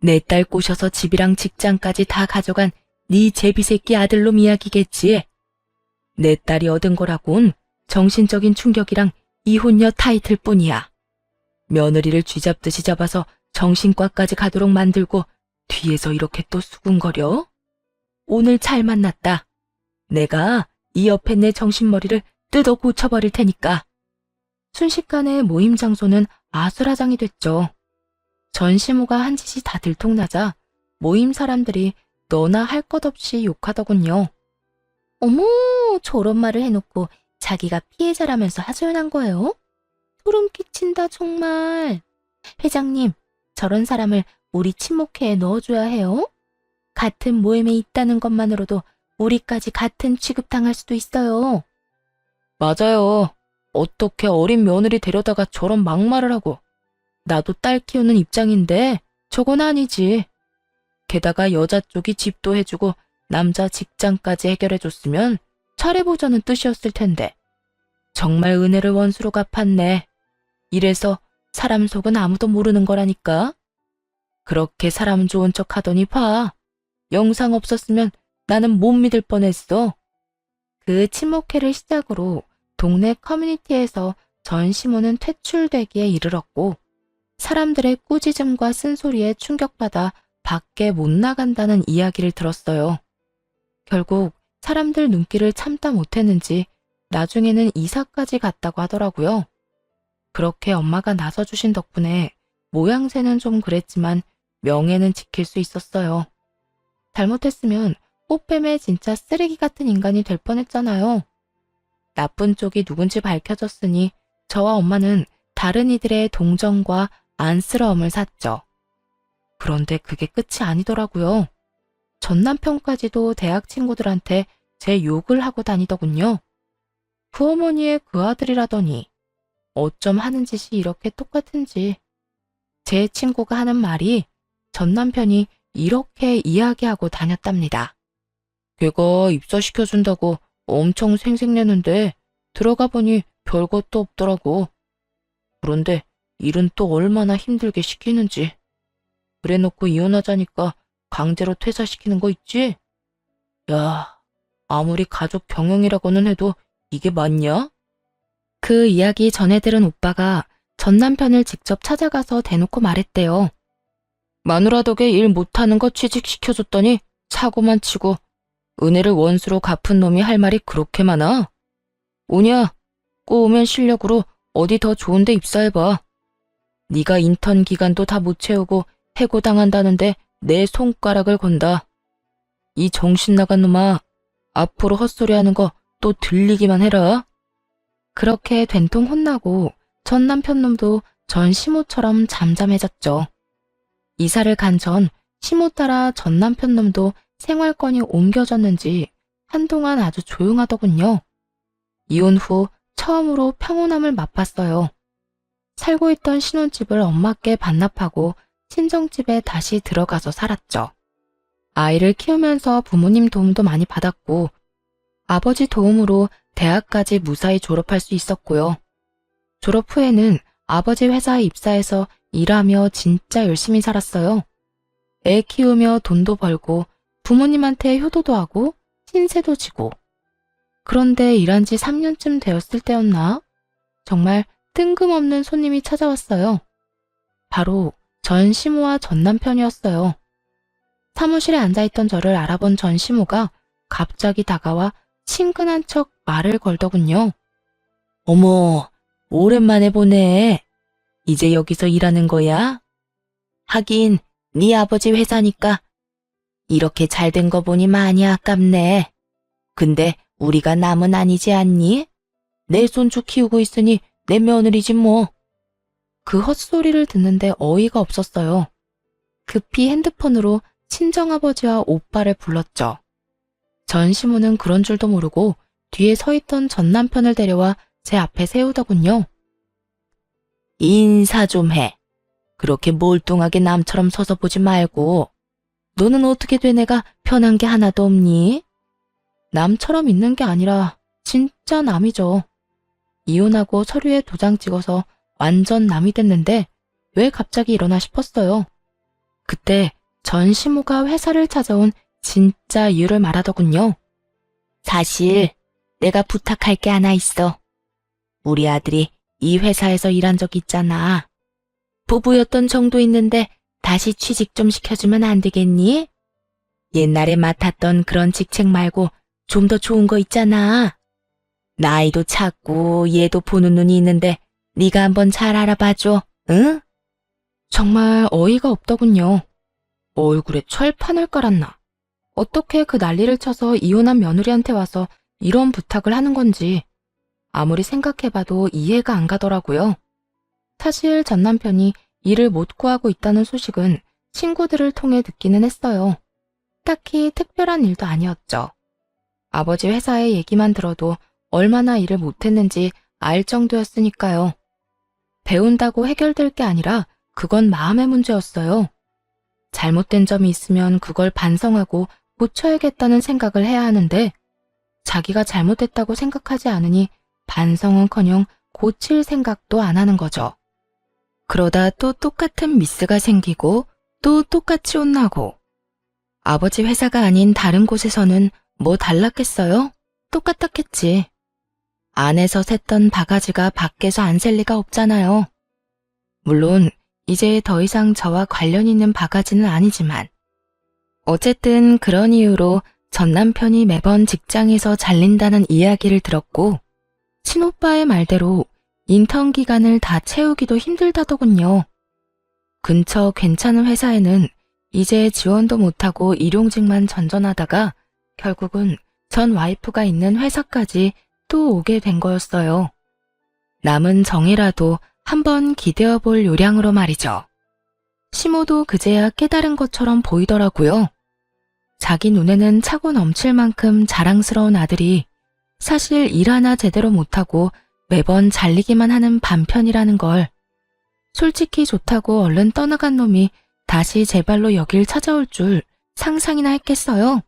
내 딸 꼬셔서 집이랑 직장까지 다 가져간 네 제비새끼 아들놈 이야기겠지. 내 딸이 얻은 거라곤 정신적인 충격이랑 이혼녀 타이틀 뿐이야. 며느리를 쥐잡듯이 잡아서 정신과까지 가도록 만들고 뒤에서 이렇게 또 수군거려? 오늘 잘 만났다. 내가 이 옆에 내 정신머리를 뜯어 고쳐버릴 테니까. 순식간에 모임 장소는 아수라장이 됐죠. 전 시모가 한 짓이 다 들통나자 모임 사람들이 너나 할 것 없이 욕하더군요. 어머, 저런 말을 해놓고 자기가 피해자라면서 하소연한 거예요? 소름 끼친다 정말. 회장님, 저런 사람을 우리 친목회에 넣어줘야 해요? 같은 모임에 있다는 것만으로도 우리까지 같은 취급당할 수도 있어요. 맞아요. 어떻게 어린 며느리 데려다가 저런 막말을 하고. 나도 딸 키우는 입장인데 저건 아니지. 게다가 여자 쪽이 집도 해주고 남자 직장까지 해결해줬으면 잘해보자는 뜻이었을 텐데. 정말 은혜를 원수로 갚았네. 이래서 사람 속은 아무도 모르는 거라니까. 그렇게 사람 좋은 척 하더니 봐. 영상 없었으면 나는 못 믿을 뻔했어. 그 친목회를 시작으로 동네 커뮤니티에서 전 시모는 퇴출되기에 이르렀고 사람들의 꾸짖음과 쓴소리에 충격받아 밖에 못 나간다는 이야기를 들었어요. 결국 사람들 눈길을 참다 못했는지 나중에는 이사까지 갔다고 하더라고요. 그렇게 엄마가 나서주신 덕분에 모양새는 좀 그랬지만 명예는 지킬 수 있었어요. 잘못했으면 꽃뱀의 진짜 쓰레기 같은 인간이 될 뻔했잖아요. 나쁜 쪽이 누군지 밝혀졌으니 저와 엄마는 다른 이들의 동정과 안쓰러움을 샀죠. 그런데 그게 끝이 아니더라고요. 전 남편까지도 대학 친구들한테 제 욕을 하고 다니더군요. 그 어머니의 그 아들이라더니 어쩜 하는 짓이 이렇게 똑같은지. 제 친구가 하는 말이 전 남편이 이렇게 이야기하고 다녔답니다. 걔가 입사시켜준다고 엄청 생색내는데 들어가 보니 별것도 없더라고. 그런데 일은 또 얼마나 힘들게 시키는지. 그래놓고 이혼하자니까 강제로 퇴사시키는 거 있지? 야, 아무리 가족 경영이라고는 해도 이게 맞냐? 그 이야기 전해 들은 오빠가 전 남편을 직접 찾아가서 대놓고 말했대요. 마누라 덕에 일 못하는 거 취직시켜줬더니 사고만 치고 은혜를 원수로 갚은 놈이 할 말이 그렇게 많아? 오냐, 꼬우면 실력으로 어디 더 좋은 데 입사해봐. 네가 인턴 기간도 다 못 채우고 해고당한다는데 내 손가락을 건다. 이 정신 나간 놈아, 앞으로 헛소리하는 거 또 들리기만 해라. 그렇게 된통 혼나고 전 남편 놈도 전 시모처럼 잠잠해졌죠. 이사를 간 전 시모 따라 전 남편 놈도 생활권이 옮겨졌는지 한동안 아주 조용하더군요. 이혼 후 처음으로 평온함을 맛봤어요. 살고 있던 신혼집을 엄마께 반납하고 친정집에 다시 들어가서 살았죠. 아이를 키우면서 부모님 도움도 많이 받았고 아버지 도움으로 대학까지 무사히 졸업할 수 있었고요. 졸업 후에는 아버지 회사에 입사해서 일하며 진짜 열심히 살았어요. 애 키우며 돈도 벌고 부모님한테 효도도 하고 신세도 지고. 그런데 일한 지 3년쯤 되었을 때였나? 정말 뜬금없는 손님이 찾아왔어요. 바로 전 시모와 전 남편이었어요. 사무실에 앉아있던 저를 알아본 전 시모가 갑자기 다가와 친근한 척 말을 걸더군요. 어머, 오랜만에 보네. 이제 여기서 일하는 거야? 하긴 네 아버지 회사니까 이렇게 잘 된 거 보니 많이 아깝네. 근데 우리가 남은 아니지 않니? 내 손주 키우고 있으니 내 며느리지 뭐. 그 헛소리를 듣는데 어이가 없었어요. 급히 핸드폰으로 친정아버지와 오빠를 불렀죠. 전시무는 그런 줄도 모르고 뒤에 서 있던 전 남편을 데려와 제 앞에 세우더군요. 인사 좀 해. 그렇게 몰뚱하게 남처럼 서서 보지 말고. 너는 어떻게 된 애가 편한 게 하나도 없니? 남처럼 있는 게 아니라 진짜 남이죠. 이혼하고 서류에 도장 찍어서 완전 남이 됐는데 왜 갑자기 이러나 싶었어요. 그때 전 시모가 회사를 찾아온 진짜 이유를 말하더군요. 사실 내가 부탁할 게 하나 있어. 우리 아들이 이 회사에서 일한 적 있잖아. 부부였던 정도 있는데 다시 취직 좀 시켜주면 안 되겠니? 옛날에 맡았던 그런 직책 말고 좀 더 좋은 거 있잖아. 나이도 작고 얘도 보는 눈이 있는데 네가 한번 잘 알아봐줘, 응? 정말 어이가 없더군요. 얼굴에 철판을 깔았나. 어떻게 그 난리를 쳐서 이혼한 며느리한테 와서 이런 부탁을 하는 건지 아무리 생각해봐도 이해가 안 가더라고요. 사실 전 남편이 일을 못 구하고 있다는 소식은 친구들을 통해 듣기는 했어요. 딱히 특별한 일도 아니었죠. 아버지 회사의 얘기만 들어도 얼마나 일을 못했는지 알 정도였으니까요. 배운다고 해결될 게 아니라 그건 마음의 문제였어요. 잘못된 점이 있으면 그걸 반성하고 고쳐야겠다는 생각을 해야 하는데 자기가 잘못했다고 생각하지 않으니 반성은커녕 고칠 생각도 안 하는 거죠. 그러다 또 똑같은 미스가 생기고 또 똑같이 혼나고 아버지 회사가 아닌 다른 곳에서는 뭐 달랐겠어요? 똑같았겠지. 안에서 샜던 바가지가 밖에서 안 셀 리가 없잖아요. 물론 이제 더 이상 저와 관련 있는 바가지는 아니지만 어쨌든 그런 이유로 전 남편이 매번 직장에서 잘린다는 이야기를 들었고 친오빠의 말대로 인턴 기간을 다 채우기도 힘들다더군요. 근처 괜찮은 회사에는 이제 지원도 못하고 일용직만 전전하다가 결국은 전 와이프가 있는 회사까지 또 오게 된 거였어요. 남은 정이라도 한번 기대어 볼 요량으로 말이죠. 시모도 그제야 깨달은 것처럼 보이더라고요. 자기 눈에는 차고 넘칠 만큼 자랑스러운 아들이 사실 일 하나 제대로 못하고 매번 잘리기만 하는 반편이라는 걸. 솔직히 좋다고 얼른 떠나간 놈이 다시 제 발로 여길 찾아올 줄 상상이나 했겠어요?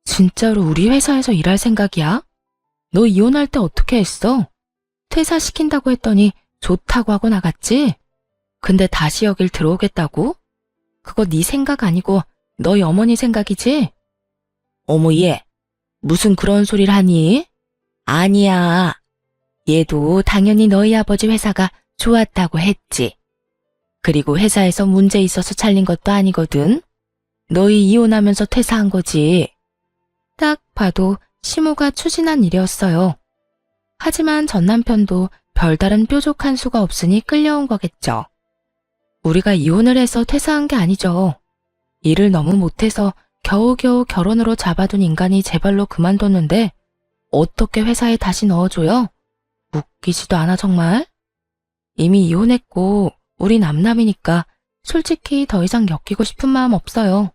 진짜로 우리 회사에서 일할 생각이야? 너 이혼할 때 어떻게 했어? 퇴사시킨다고 했더니 좋다고 하고 나갔지? 근데 다시 여길 들어오겠다고? 그거 네 생각 아니고 너희 어머니 생각이지? 어머 얘, 무슨 그런 소리를 하니? 아니야. 얘도 당연히 너희 아버지 회사가 좋았다고 했지. 그리고 회사에서 문제 있어서 잘린 것도 아니거든. 너희 이혼하면서 퇴사한 거지. 딱 봐도 시모가 추진한 일이었어요. 하지만 전 남편도 별다른 뾰족한 수가 없으니 끌려온 거겠죠. 우리가 이혼을 해서 퇴사한 게 아니죠. 일을 너무 못해서 겨우겨우 결혼으로 잡아둔 인간이 제 발로 그만뒀는데 어떻게 회사에 다시 넣어줘요? 웃기지도 않아 정말? 이미 이혼했고 우리 남남이니까 솔직히 더 이상 엮이고 싶은 마음 없어요.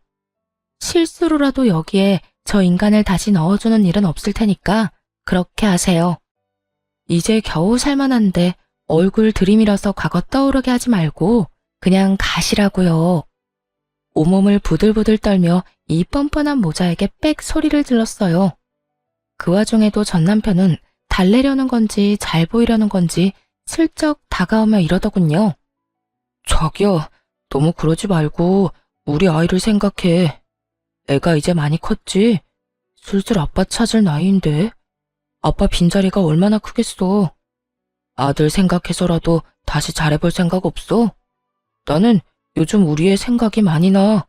실수로라도 여기에 저 인간을 다시 넣어주는 일은 없을 테니까 그렇게 하세요. 이제 겨우 살만한데 얼굴 들이밀어서 과거 떠오르게 하지 말고 그냥 가시라고요. 온몸을 부들부들 떨며 이 뻔뻔한 모자에게 빽 소리를 질렀어요. 그 와중에도 전 남편은 달래려는 건지 잘 보이려는 건지 슬쩍 다가오며 이러더군요. 자기야, 너무 그러지 말고 우리 아이를 생각해. 애가 이제 많이 컸지? 슬슬 아빠 찾을 나이인데. 아빠 빈자리가 얼마나 크겠어. 아들 생각해서라도 다시 잘해볼 생각 없어? 나는 요즘 우리의 생각이 많이 나.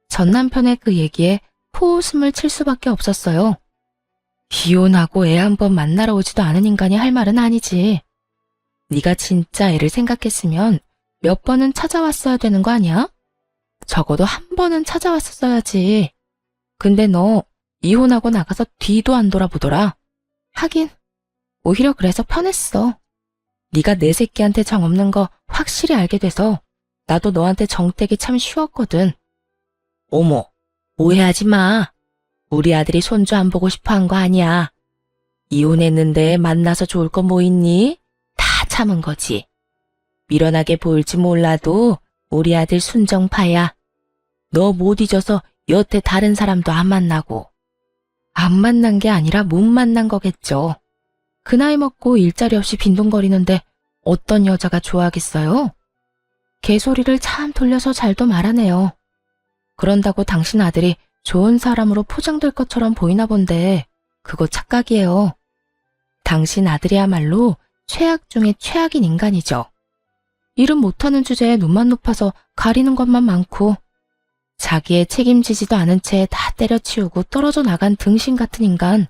전 남편의 그 얘기에 코웃음을 칠 수밖에 없었어요. 이혼하고 애 한 번 만나러 오지도 않은 인간이 할 말은 아니지. 네가 진짜 애를 생각했으면 몇 번은 찾아왔어야 되는 거 아니야? 적어도 한 번은 찾아왔었어야지. 근데 너 이혼하고 나가서 뒤도 안 돌아보더라. 하긴 오히려 그래서 편했어. 네가 내 새끼한테 정 없는 거 확실히 알게 돼서 나도 너한테 정떼기 참 쉬웠거든. 어머, 오해하지 마. 우리 아들이 손주 안 보고 싶어 한 거 아니야. 이혼했는데 만나서 좋을 거 뭐 있니? 다 참은 거지. 미련하게 보일지 몰라도 우리 아들 순정파야. 너 못 잊어서 여태 다른 사람도 안 만나고. 안 만난 게 아니라 못 만난 거겠죠. 그 나이 먹고 일자리 없이 빈둥거리는데 어떤 여자가 좋아하겠어요? 개소리를 참 돌려서 잘도 말하네요. 그런다고 당신 아들이 좋은 사람으로 포장될 것처럼 보이나 본데 그거 착각이에요. 당신 아들이야말로 최악 중에 최악인 인간이죠. 일은 못하는 주제에 눈만 높아서 가리는 것만 많고 자기의 책임지지도 않은 채 다 때려치우고 떨어져 나간 등신 같은 인간.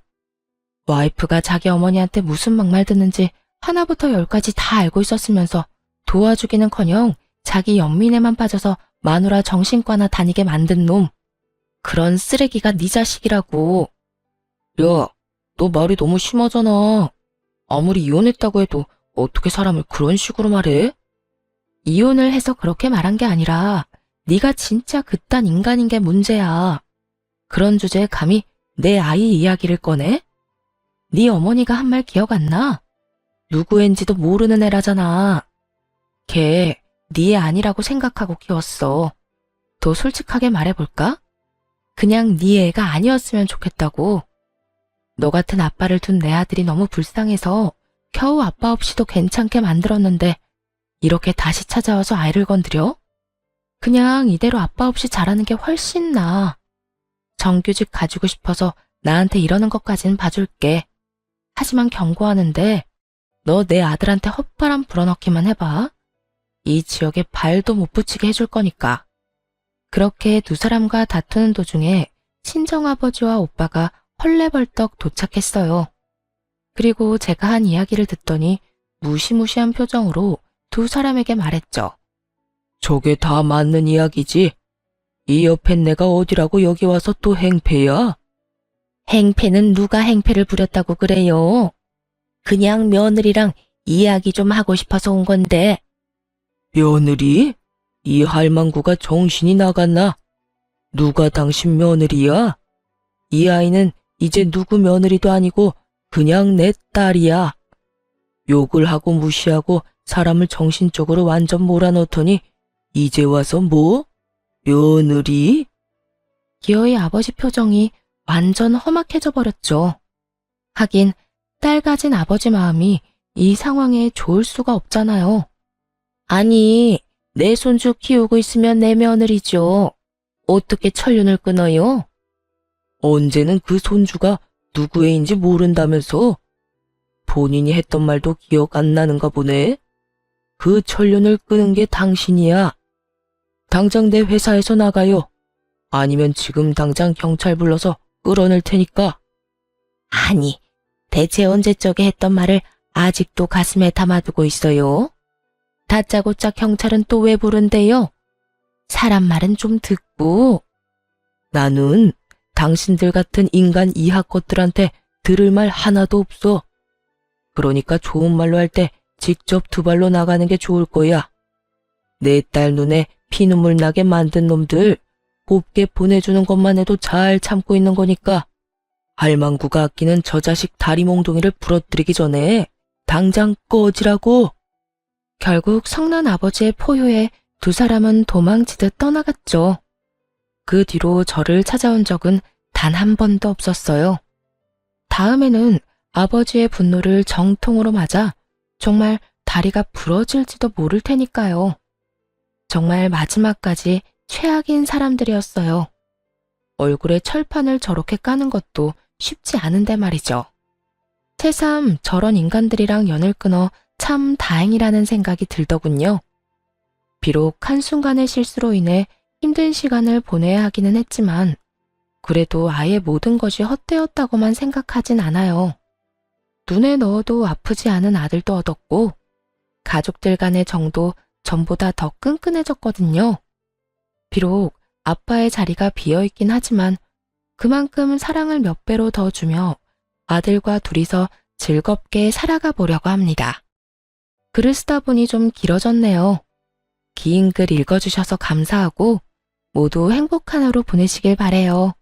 와이프가 자기 어머니한테 무슨 막말 듣는지 하나부터 열까지 다 알고 있었으면서 도와주기는커녕 자기 연민에만 빠져서 마누라 정신과나 다니게 만든 놈. 그런 쓰레기가 네 자식이라고. 야, 너 말이 너무 심하잖아. 아무리 이혼했다고 해도 어떻게 사람을 그런 식으로 말해? 이혼을 해서 그렇게 말한 게 아니라 네가 진짜 그딴 인간인 게 문제야. 그런 주제에 감히 내 아이 이야기를 꺼내? 네 어머니가 한 말 기억 안 나? 누구인지도 모르는 애라잖아. 걔 네 애 아니라고 생각하고 키웠어. 더 솔직하게 말해볼까? 그냥 네 애가 아니었으면 좋겠다고. 너 같은 아빠를 둔 내 아들이 너무 불쌍해서 겨우 아빠 없이도 괜찮게 만들었는데 이렇게 다시 찾아와서 아이를 건드려? 그냥 이대로 아빠 없이 자라는 게 훨씬 나아. 정규직 가지고 싶어서 나한테 이러는 것까진 봐줄게. 하지만 경고하는데 너 내 아들한테 헛바람 불어넣기만 해봐. 이 지역에 발도 못 붙이게 해줄 거니까. 그렇게 두 사람과 다투는 도중에 친정아버지와 오빠가 헐레벌떡 도착했어요. 그리고 제가 한 이야기를 듣더니 무시무시한 표정으로 두 사람에게 말했죠. 저게 다 맞는 이야기지? 이 옆엔 내가 어디라고 여기 와서 또 행패야? 행패는 누가 행패를 부렸다고 그래요? 그냥 며느리랑 이야기 좀 하고 싶어서 온 건데. 며느리? 이 할망구가 정신이 나갔나? 누가 당신 며느리야? 이 아이는 이제 누구 며느리도 아니고 그냥 내 딸이야. 욕을 하고 무시하고 사람을 정신적으로 완전 몰아넣더니 이제 와서 뭐? 며느리? 기어이 아버지 표정이 완전 험악해져 버렸죠. 하긴 딸 가진 아버지 마음이 이 상황에 좋을 수가 없잖아요. 아니, 내 손주 키우고 있으면 내 며느리죠. 어떻게 천륜을 끊어요? 언제는 그 손주가 누구 애인지 모른다면서? 본인이 했던 말도 기억 안 나는가 보네. 그 천륜을 끄는 게 당신이야. 당장 내 회사에서 나가요. 아니면 지금 당장 경찰 불러서 끌어낼 테니까. 아니, 대체 언제적에 했던 말을 아직도 가슴에 담아두고 있어요? 다짜고짜 경찰은 또 왜 부른대요? 사람 말은 좀 듣고. 나는 당신들 같은 인간 이하 것들한테 들을 말 하나도 없어. 그러니까 좋은 말로 할 때 직접 두 발로 나가는 게 좋을 거야. 내 딸 눈에 피눈물 나게 만든 놈들 곱게 보내주는 것만 해도 잘 참고 있는 거니까 할망구가 아끼는 저 자식 다리 몽둥이를 부러뜨리기 전에 당장 꺼지라고. 결국 성난 아버지의 포효에 두 사람은 도망치듯 떠나갔죠. 그 뒤로 저를 찾아온 적은 단 한 번도 없었어요. 다음에는 아버지의 분노를 정통으로 맞아 정말 다리가 부러질지도 모를 테니까요. 정말 마지막까지 최악인 사람들이었어요. 얼굴에 철판을 저렇게 까는 것도 쉽지 않은데 말이죠. 새삼 저런 인간들이랑 연을 끊어 참 다행이라는 생각이 들더군요. 비록 한순간의 실수로 인해 힘든 시간을 보내야 하기는 했지만 그래도 아예 모든 것이 헛되었다고만 생각하진 않아요. 눈에 넣어도 아프지 않은 아들도 얻었고, 가족들 간의 정도 전보다 더 끈끈해졌거든요. 비록 아빠의 자리가 비어있긴 하지만 그만큼 사랑을 몇 배로 더 주며 아들과 둘이서 즐겁게 살아가 보려고 합니다. 글을 쓰다 보니 좀 길어졌네요. 긴 글 읽어주셔서 감사하고 모두 행복한 하루 보내시길 바래요.